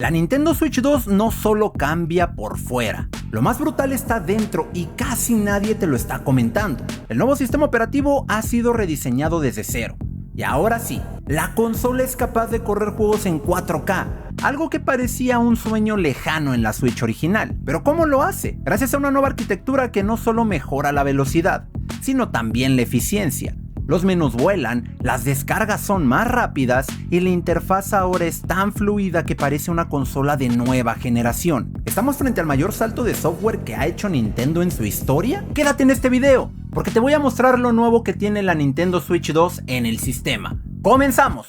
La Nintendo Switch 2 no solo cambia por fuera, lo más brutal está dentro y casi nadie te lo está comentando. El nuevo sistema operativo ha sido rediseñado desde cero. Y ahora sí, la consola es capaz de correr juegos en 4K, algo que parecía un sueño lejano en la Switch original. Pero ¿cómo lo hace? Gracias a una nueva arquitectura que no solo mejora la velocidad, sino también la eficiencia. Los menús vuelan, las descargas son más rápidas y la interfaz ahora es tan fluida que parece una consola de nueva generación. ¿Estamos frente al mayor salto de software que ha hecho Nintendo en su historia? Quédate en este video, porque te voy a mostrar lo nuevo que tiene la Nintendo Switch 2 en el sistema. ¡Comenzamos!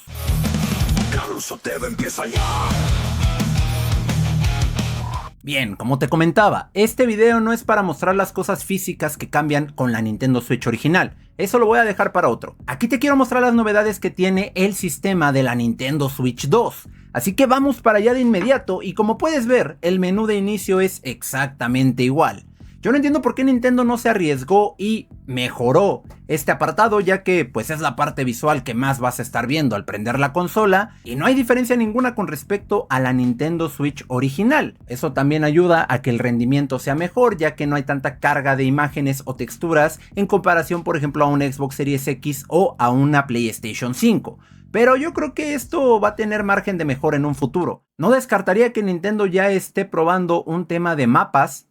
Bien, como te comentaba, este video no es para mostrar las cosas físicas que cambian con la Nintendo Switch original, eso lo voy a dejar para otro. Aquí te quiero mostrar las novedades que tiene el sistema de la Nintendo Switch 2, así que vamos para allá de inmediato y como puedes ver, el menú de inicio es exactamente igual. Yo no entiendo por qué Nintendo no se arriesgó y mejoró este apartado, ya que pues es la parte visual que más vas a estar viendo al prender la consola y no hay diferencia ninguna con respecto a la Nintendo Switch original. Eso también ayuda a que el rendimiento sea mejor, ya que no hay tanta carga de imágenes o texturas en comparación por ejemplo a un Xbox Series X o a una PlayStation 5. Pero yo creo que esto va a tener margen de mejora en un futuro. No descartaría que Nintendo ya esté probando un tema de mapas.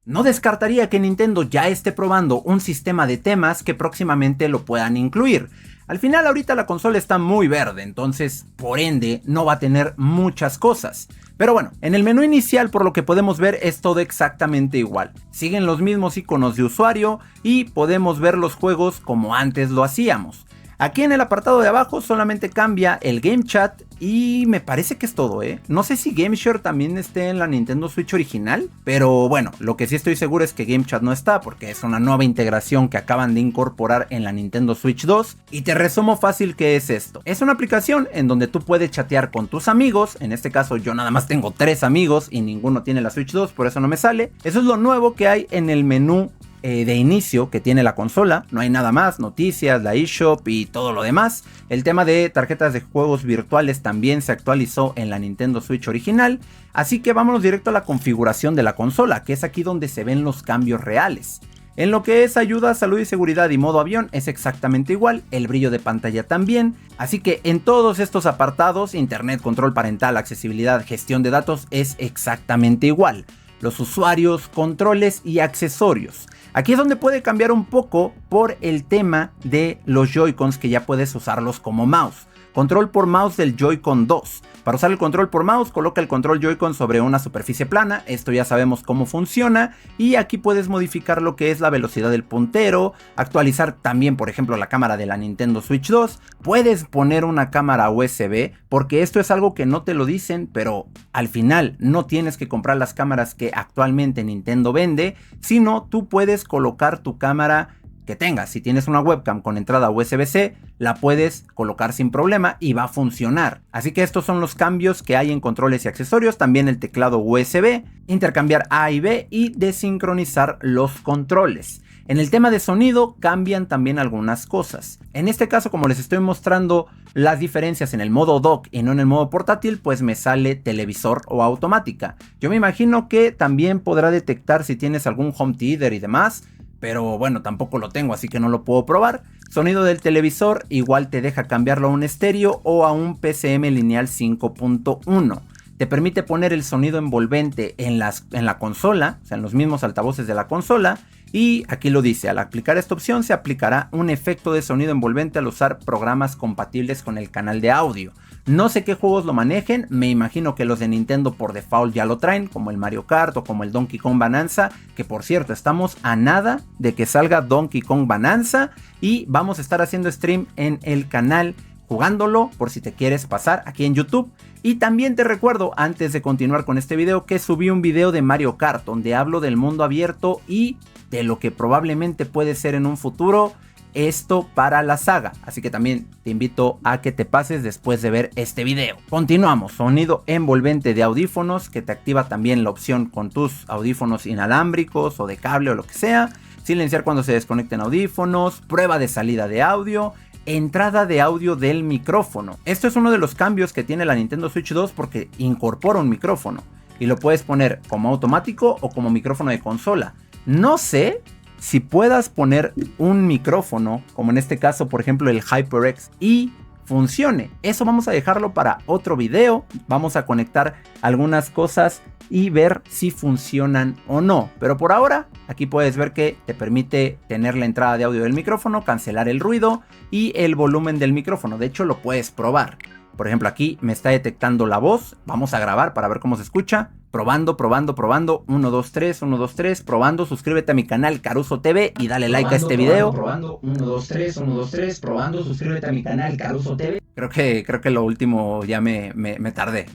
No descartaría que Nintendo ya esté probando un sistema de temas que próximamente lo puedan incluir. Al final ahorita la consola está muy verde, entonces por ende no va a tener muchas cosas. Pero bueno, en el menú inicial por lo que podemos ver es todo exactamente igual. Siguen los mismos iconos de usuario y podemos ver los juegos como antes lo hacíamos. Aquí en el apartado de abajo solamente cambia el Game Chat y me parece que es todo, No sé si Game Share también esté en la Nintendo Switch original, pero bueno, lo que sí estoy seguro es que Game Chat no está porque es una nueva integración que acaban de incorporar en la Nintendo Switch 2 y te resumo fácil qué es esto. Es una aplicación en donde tú puedes chatear con tus amigos, en este caso yo nada más tengo 3 amigos y ninguno tiene la Switch 2, por eso no me sale. Eso es lo nuevo que hay en el menú de inicio que tiene la consola, no hay nada más, noticias, la eShop y todo lo demás. El tema de tarjetas de juegos virtuales también se actualizó en la Nintendo Switch original, así que vámonos directo a la configuración de la consola, que es aquí donde se ven los cambios reales. En lo que es ayuda, salud y seguridad y modo avión es exactamente igual, el brillo de pantalla también, así que en todos estos apartados, internet, control parental, accesibilidad, gestión de datos es exactamente igual. Los usuarios, controles y accesorios. Aquí es donde puede cambiar un poco por el tema de los Joy-Cons que ya puedes usarlos como mouse. Control por mouse del Joy-Con 2. Para usar el control por mouse, coloca el control Joy-Con sobre una superficie plana. Esto ya sabemos cómo funciona. Y aquí puedes modificar lo que es la velocidad del puntero. Actualizar también, por ejemplo, la cámara de la Nintendo Switch 2. Puedes poner una cámara USB, porque esto es algo que no te lo dicen, pero al final no tienes que comprar las cámaras que actualmente Nintendo vende, sino tú puedes colocar tu cámara que tengas. Si tienes una webcam con entrada USB-C, la puedes colocar sin problema y va a funcionar. Así que estos son los cambios que hay en controles y accesorios. También el teclado USB, intercambiar A y B y desincronizar los controles. En el tema de sonido cambian también algunas cosas. En este caso, como les estoy mostrando las diferencias en el modo dock y no en el modo portátil, pues me sale televisor o automática. Yo me imagino que también podrá detectar si tienes algún home theater y demás, pero bueno, tampoco lo tengo, así que no lo puedo probar. Sonido del televisor, igual te deja cambiarlo a un estéreo o a un PCM lineal 5.1. Te permite poner el sonido envolvente en la consola, o sea, en los mismos altavoces de la consola. Y aquí lo dice, al aplicar esta opción se aplicará un efecto de sonido envolvente al usar programas compatibles con el canal de audio. No sé qué juegos lo manejen, me imagino que los de Nintendo por default ya lo traen, como el Mario Kart o como el Donkey Kong Bonanza, que por cierto estamos a nada de que salga Donkey Kong Bonanza y vamos a estar haciendo stream en el canal jugándolo por si te quieres pasar aquí en YouTube. Y también te recuerdo, antes de continuar con este video, que subí un video de Mario Kart donde hablo del mundo abierto y de lo que probablemente puede ser en un futuro esto para la saga, así que también te invito a que te pases después de ver este video. Continuamos, sonido envolvente de audífonos que te activa también la opción con tus audífonos inalámbricos o de cable o lo que sea. Silenciar cuando se desconecten audífonos, prueba de salida de audio. entrada de audio del micrófono. Esto es uno de los cambios que tiene la Nintendo Switch 2 porque incorpora un micrófono y lo puedes poner como automático o como micrófono de consola. No sé si puedas poner un micrófono, como en este caso por ejemplo el HyperX, y funcione. Eso vamos a dejarlo para otro video. Vamos a conectar algunas cosas y ver si funcionan o no. Pero por ahora, aquí puedes ver que te permite tener la entrada de audio del micrófono, cancelar el ruido y el volumen del micrófono. De hecho, lo puedes probar. Por ejemplo, aquí me está detectando la voz. Vamos a grabar para ver cómo se escucha. Probando. 1, 2, 3, 1, 2, 3. Probando. Suscríbete a mi canal Caruso TV y dale like a este video. Probando. 1, 2, 3, 1, 2, 3. Probando. Suscríbete a mi canal Caruso TV. Creo que lo último ya me tardé.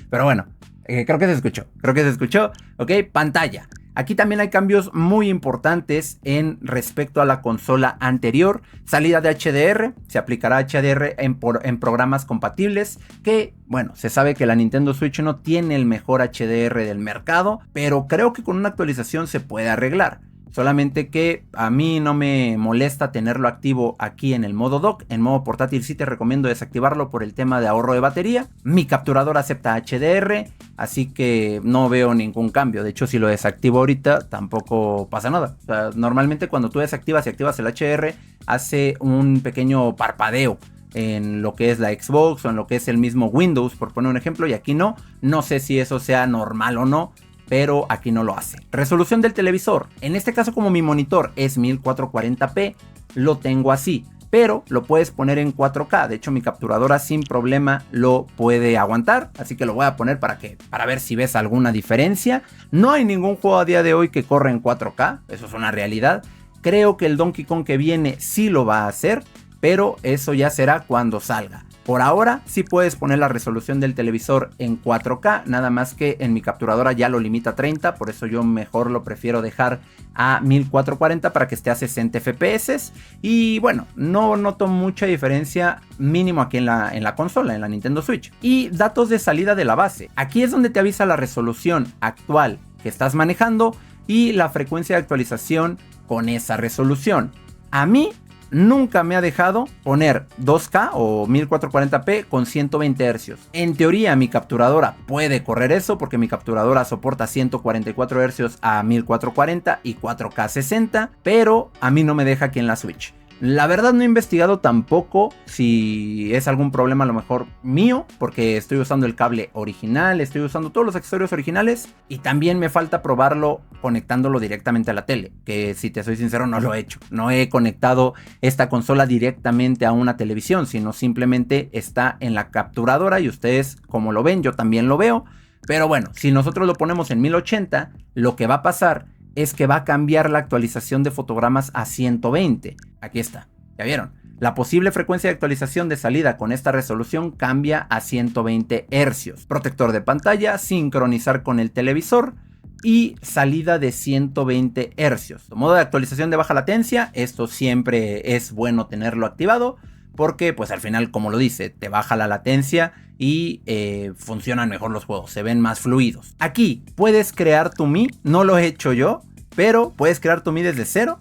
Pero bueno, creo que se escuchó. Ok, pantalla. Aquí también hay cambios muy importantes en respecto a la consola anterior. Salida de HDR, se aplicará HDR en programas compatibles, que bueno, se sabe que la Nintendo Switch no tiene el mejor HDR del mercado, pero creo que con una actualización se puede arreglar. Solamente que a mí no me molesta tenerlo activo aquí en el modo dock. En modo portátil sí te recomiendo desactivarlo por el tema de ahorro de batería. Mi capturador acepta HDR, así que no veo ningún cambio. De hecho, si lo desactivo ahorita tampoco pasa nada. O sea, normalmente cuando tú desactivas y activas el HDR hace un pequeño parpadeo en lo que es la Xbox o en lo que es el mismo Windows, por poner un ejemplo, y aquí no. No sé si eso sea normal o no, pero aquí no lo hace. Resolución del televisor. En este caso, como mi monitor es 1440p, lo tengo así, pero lo puedes poner en 4K. De hecho, mi capturadora sin problema lo puede aguantar, así que lo voy a poner para ver si ves alguna diferencia. No hay ningún juego a día de hoy que corra en 4K, eso es una realidad. Creo que el Donkey Kong que viene sí lo va a hacer, pero eso ya será cuando salga. Por ahora sí puedes poner la resolución del televisor en 4K, nada más que en mi capturadora ya lo limita a 30, por eso yo mejor lo prefiero dejar a 1440 para que esté a 60 FPS. Y bueno, no noto mucha diferencia mínimo aquí en la consola, en la Nintendo Switch. Y datos de salida de la base. Aquí es donde te avisa la resolución actual que estás manejando y la frecuencia de actualización con esa resolución. A mí nunca me ha dejado poner 2K o 1440p con 120 Hz. En teoría mi capturadora puede correr eso porque mi capturadora soporta 144 Hz a 1440 y 4K 60, pero a mí no me deja aquí en la Switch. La verdad no he investigado tampoco si es algún problema a lo mejor mío, porque estoy usando el cable original, estoy usando todos los accesorios originales y también me falta probarlo conectándolo directamente a la tele, que si te soy sincero no lo he hecho. No he conectado esta consola directamente a una televisión, sino simplemente está en la capturadora y ustedes como lo ven, yo también lo veo. Pero bueno, si nosotros lo ponemos en 1080, lo que va a pasar es que va a cambiar la actualización de fotogramas a 120. Aquí está, ¿ya vieron? La posible frecuencia de actualización de salida con esta resolución cambia a 120 Hz. Protector de pantalla, sincronizar con el televisor y salida de 120 Hz. Modo de actualización de baja latencia, esto siempre es bueno tenerlo activado porque pues al final, como lo dice, te baja la latencia y funcionan mejor los juegos, se ven más fluidos. Aquí puedes crear tu Mi, no lo he hecho yo, pero puedes crear tu Mi desde cero,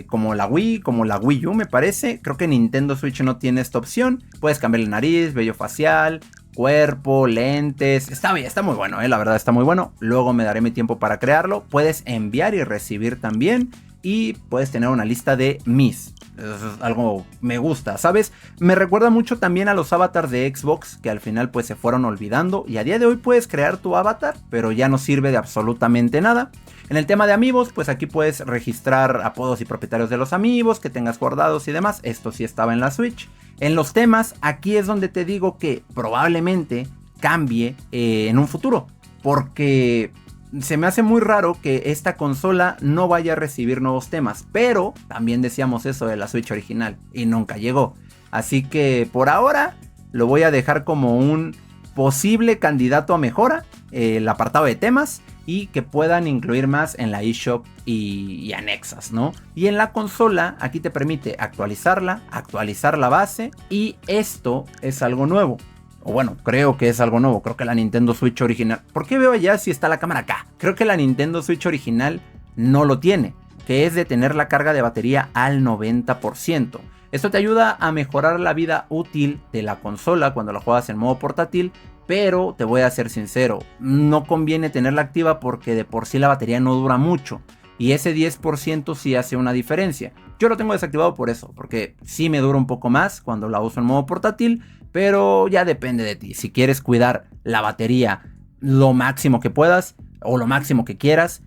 como la Wii, como la Wii U me parece. Creo que Nintendo Switch no tiene esta opción. Puedes cambiar la nariz, vello facial, cuerpo, lentes. Está muy bueno, la verdad está muy bueno. Luego me daré mi tiempo para crearlo. Puedes enviar y recibir también. Y puedes tener una lista de Mis. Eso es algo me gusta, ¿sabes? Me recuerda mucho también a los avatars de Xbox, que al final pues se fueron olvidando. Y a día de hoy puedes crear tu avatar, pero ya no sirve de absolutamente nada. En el tema de amigos, pues aquí puedes registrar apodos y propietarios de los amigos que tengas guardados y demás. Esto sí estaba en la Switch. En los temas, aquí es donde te digo que probablemente cambie en un futuro, porque se me hace muy raro que esta consola no vaya a recibir nuevos temas, pero también decíamos eso de la Switch original y nunca llegó. Así que por ahora lo voy a dejar como un posible candidato a mejora, el apartado de temas, y que puedan incluir más en la eShop y anexas, ¿no? Y en la consola aquí te permite actualizarla, actualizar la base, y esto es algo nuevo. O bueno, creo que es algo nuevo. Creo que la Nintendo Switch original... ¿Por qué veo allá si está la cámara acá? Creo que la Nintendo Switch original no lo tiene, que es de tener la carga de batería al 90%. Esto te ayuda a mejorar la vida útil de la consola cuando la juegas en modo portátil, pero te voy a ser sincero, no conviene tenerla activa porque de por sí la batería no dura mucho. Y ese 10% sí hace una diferencia. Yo lo tengo desactivado por eso, porque sí me dura un poco más cuando la uso en modo portátil, pero ya depende de ti. Si quieres cuidar la batería lo máximo que puedas o lo máximo que quieras,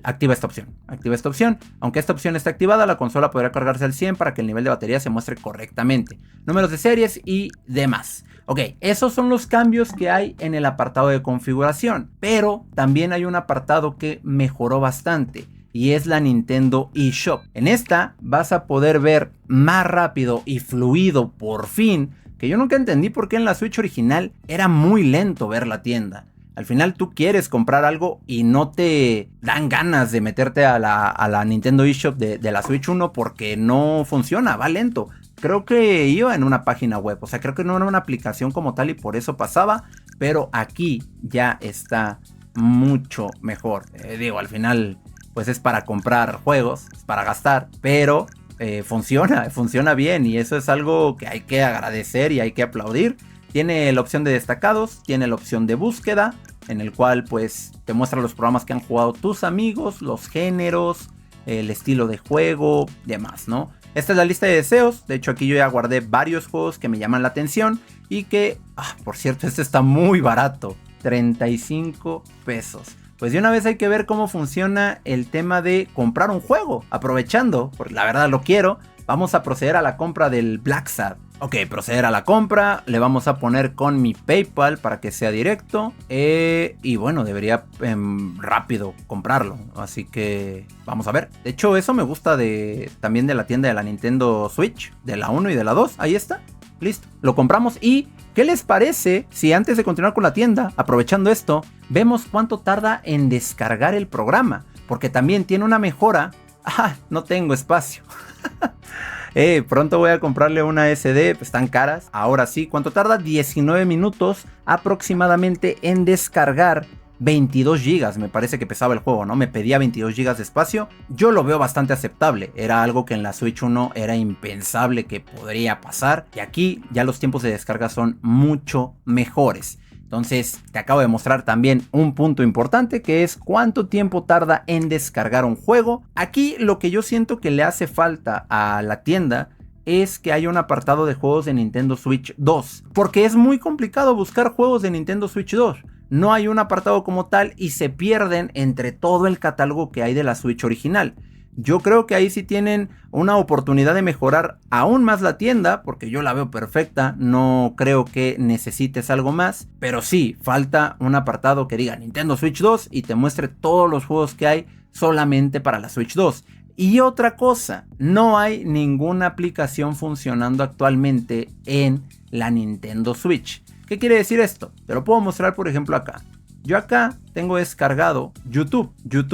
activa esta opción. Activa esta opción. Aunque esta opción esté activada, la consola podrá cargarse al 100 para que el nivel de batería se muestre correctamente. Números de series y demás. Ok, esos son los cambios que hay en el apartado de configuración, pero también hay un apartado que mejoró bastante y es la Nintendo eShop. En esta vas a poder ver más rápido y fluido por fin, que yo nunca entendí por qué en la Switch original era muy lento ver la tienda. Al final tú quieres comprar algo y no te dan ganas de meterte a la Nintendo eShop de la Switch 1 porque no funciona, va lento. Creo que iba en una página web, o sea, creo que no era una aplicación como tal y por eso pasaba, pero aquí ya está mucho mejor. Digo, al final pues es para comprar juegos, es para gastar, pero funciona bien y eso es algo que hay que agradecer y hay que aplaudir. Tiene la opción de destacados, tiene la opción de búsqueda, en el cual pues te muestra los programas que han jugado tus amigos, los géneros, el estilo de juego, demás, ¿no? Esta es la lista de deseos. De hecho, aquí yo ya guardé varios juegos que me llaman la atención y que, por cierto, este está muy barato, 35 pesos. Pues de una vez hay que ver cómo funciona el tema de comprar un juego. Aprovechando, porque la verdad lo quiero, vamos a proceder a la compra del Black Sad. Ok, proceder a la compra, le vamos a poner con mi PayPal para que sea directo y bueno, debería rápido comprarlo, así que vamos a ver. De hecho, eso me gusta también de la tienda de la Nintendo Switch, de la 1 y de la 2, ahí está, listo, lo compramos. Y ¿qué les parece si antes de continuar con la tienda, aprovechando esto, vemos cuánto tarda en descargar el programa? Porque también tiene una mejora. No tengo espacio. Pronto voy a comprarle una SD, pues están caras. Ahora sí, ¿cuánto tarda? 19 minutos aproximadamente en descargar 22 GB. Me parece que pesaba el juego, ¿no? Me pedía 22 GB de espacio. Yo lo veo bastante aceptable. Era algo que en la Switch 1 era impensable que podría pasar. Y aquí ya los tiempos de descarga son mucho mejores. Entonces te acabo de mostrar también un punto importante, que es cuánto tiempo tarda en descargar un juego. Aquí lo que yo siento que le hace falta a la tienda es que haya un apartado de juegos de Nintendo Switch 2, porque es muy complicado buscar juegos de Nintendo Switch 2. No hay un apartado como tal y se pierden entre todo el catálogo que hay de la Switch original. Yo creo que ahí sí tienen una oportunidad de mejorar aún más la tienda, porque yo la veo perfecta, no creo que necesites algo más, pero sí, falta un apartado que diga Nintendo Switch 2 y te muestre todos los juegos que hay solamente para la Switch 2. Y otra cosa, no hay ninguna aplicación funcionando actualmente en la Nintendo Switch. ¿Qué quiere decir esto? Te lo puedo mostrar por ejemplo acá. Yo acá tengo descargado YouTube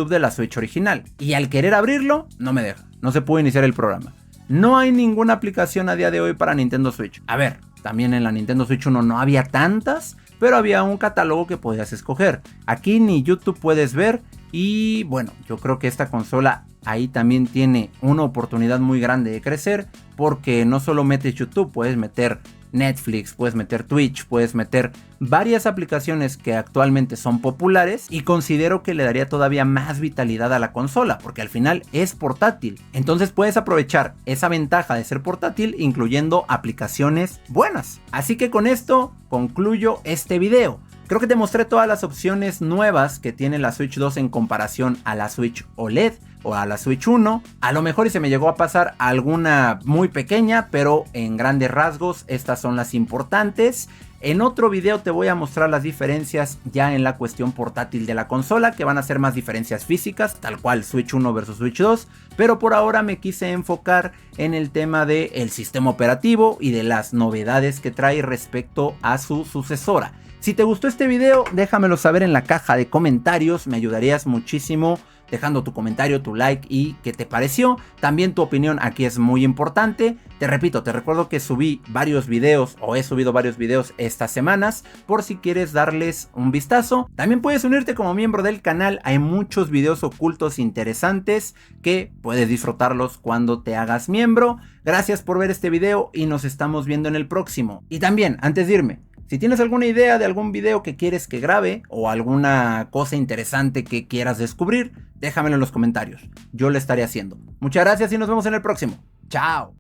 de la Switch original. Y al querer abrirlo, no me deja. No se puede iniciar el programa. No hay ninguna aplicación a día de hoy para Nintendo Switch. A ver, también en la Nintendo Switch 1 no había tantas, pero había un catálogo que podías escoger. Aquí ni YouTube puedes ver. Y bueno, yo creo que esta consola ahí también tiene una oportunidad muy grande de crecer. Porque no solo metes YouTube, puedes meter Netflix, puedes meter Twitch, puedes meter varias aplicaciones que actualmente son populares y considero que le daría todavía más vitalidad a la consola porque al final es portátil. Entonces puedes aprovechar esa ventaja de ser portátil incluyendo aplicaciones buenas. Así que con esto concluyo este video. Creo que te mostré todas las opciones nuevas que tiene la Switch 2 en comparación a la Switch OLED o a la Switch 1. A lo mejor y se me llegó a pasar alguna muy pequeña, pero en grandes rasgos estas son las importantes. En otro video te voy a mostrar las diferencias ya en la cuestión portátil de la consola, que van a ser más diferencias físicas, tal cual Switch 1 versus Switch 2, pero por ahora me quise enfocar en el tema del sistema operativo y de las novedades que trae respecto a su sucesora. Si te gustó este video, déjamelo saber en la caja de comentarios, me ayudarías muchísimo dejando tu comentario, tu like y qué te pareció. También tu opinión aquí es muy importante. Te repito, te recuerdo que subí varios videos o he subido varios videos estas semanas por si quieres darles un vistazo. También puedes unirte como miembro del canal, hay muchos videos ocultos interesantes que puedes disfrutarlos cuando te hagas miembro. Gracias por ver este video y nos estamos viendo en el próximo. Y también, antes de irme, si tienes alguna idea de algún video que quieres que grabe o alguna cosa interesante que quieras descubrir, déjamelo en los comentarios. Yo lo estaré haciendo. Muchas gracias y nos vemos en el próximo. ¡Chao!